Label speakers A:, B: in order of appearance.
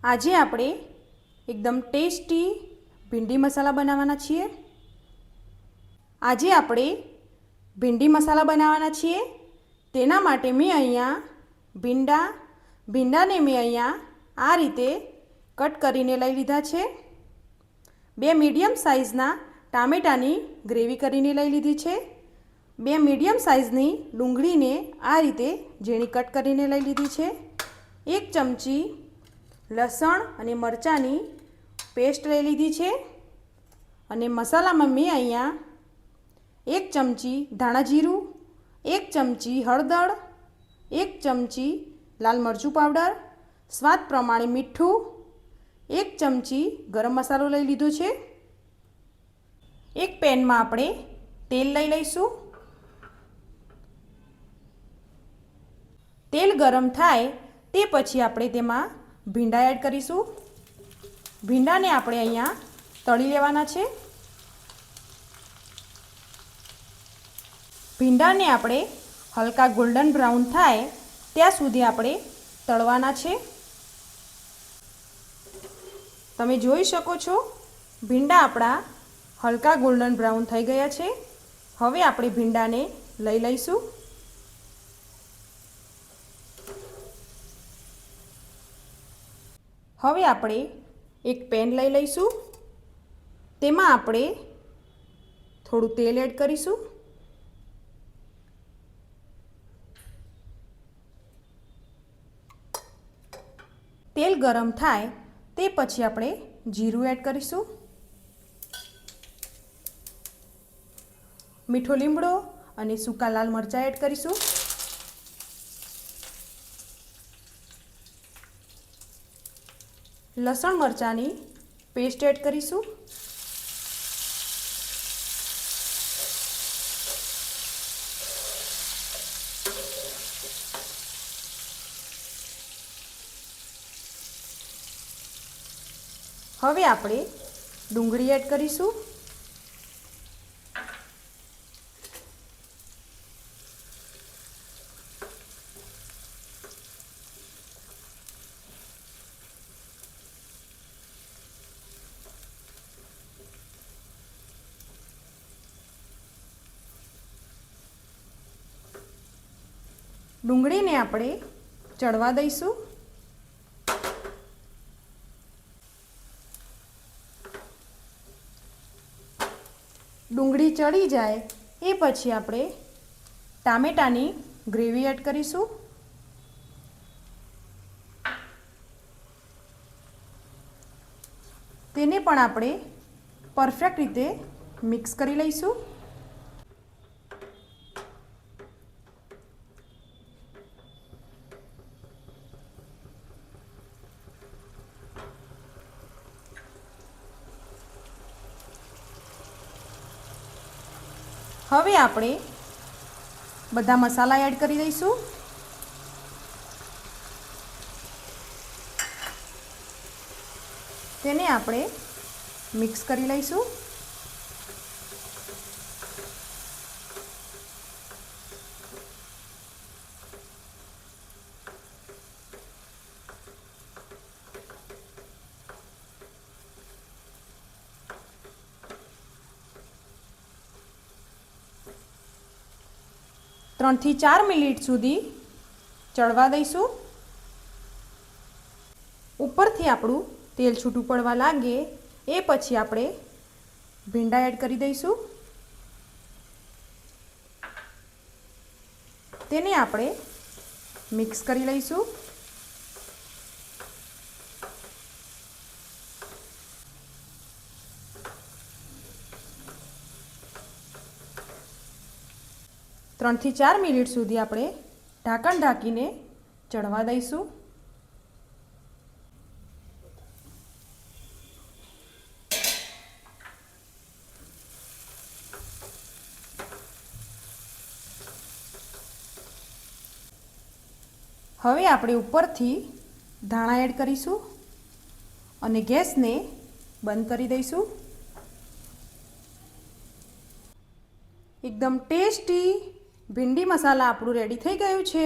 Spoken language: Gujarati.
A: આજે આપણે એકદમ ટેસ્ટી ભીંડી મસાલા બનાવવાના છીએ। આજે આપણે ભીંડી મસાલા બનાવવાના છીએ। તેના માટે મેં અહીંયા ભીંડાને મેં અહીંયા આ રીતે કટ કરીને લઈ લીધા છે। બે મીડિયમ સાઇઝના ટામેટાની ગ્રેવી કરીને લઈ લીધી છે। બે મીડિયમ સાઇઝની ડુંગળીને આ રીતે ઝીણી કટ કરીને લઈ લીધી છે। એક ચમચી લસણ અને મરચાંની પેસ્ટ લઈ લીધી છે। અને મસાલામાં મેં અહીંયા એક ચમચી ધાણા જીરું, એક ચમચી હળદર, એક ચમચી લાલ મરચું પાવડર, સ્વાદ પ્રમાણે મીઠું, એક ચમચી ગરમ મસાલો લઈ લીધો છે। એક પેનમાં આપણે તેલ લઈ લઈશું। તેલ ગરમ થાય તે પછી આપણે તેમાં ભીંડા એડ કરીશું। ભીંડાને આપણે અહીંયા તળી લેવાના છે। ભીંડાને આપણે હલકા ગોલ્ડન બ્રાઉન થાય ત્યાં સુધી આપણે તળવાના છે। તમે જોઈ શકો છો ભીંડા આપણા હલકા ગોલ્ડન બ્રાઉન થઈ ગયા છે। હવે આપણે ભીંડાને લઈ લઈશું। હવે આપણે એક પેન લઈ લઈશું। તેમાં આપણે થોડું તેલ એડ કરીશું। તેલ ગરમ થાય તે પછી આપણે જીરું એડ કરીશું। મીઠો લીમડો અને સૂકા લાલ મરચાં એડ કરીશું। લસણ મરચાંની પેસ્ટ એડ કરીશું। હવે આપણે ડુંગળી એડ કરીશું। ડુંગળીને આપણે ચડવા દઈશું। ડુંગળી ચડી જાય એ પછી આપણે ટામેટાની ગ્રેવી એડ કરીશું। તેને પણ આપણે પરફેક્ટ રીતે મિક્સ કરી લઈશું। હવે આપણે બધા મસાલા એડ કરી દઈશું। તેને આપણે મિક્સ કરી લઈશું। ત્રણથી 4 મિનિટ સુધી ચડવા દઈશું। ઉપરથી આપણું તેલ છૂટું પડવા લાગે એ પછી આપણે ભીંડા એડ કરી દઈશું। તેને આપણે મિક્સ કરી લઈશું। ત્રણથી 4 મિનિટ સુધી આપણે ઢાંકણ ઢાંકીને ચડવા દઈશું। હવે આપણે ઉપરથી ધાણા એડ કરીશું અને ગેસને બંધ કરી દઈશું। એકદમ ટેસ્ટી ભીંડી મસાલા આપણું રેડી થઈ ગયું છે।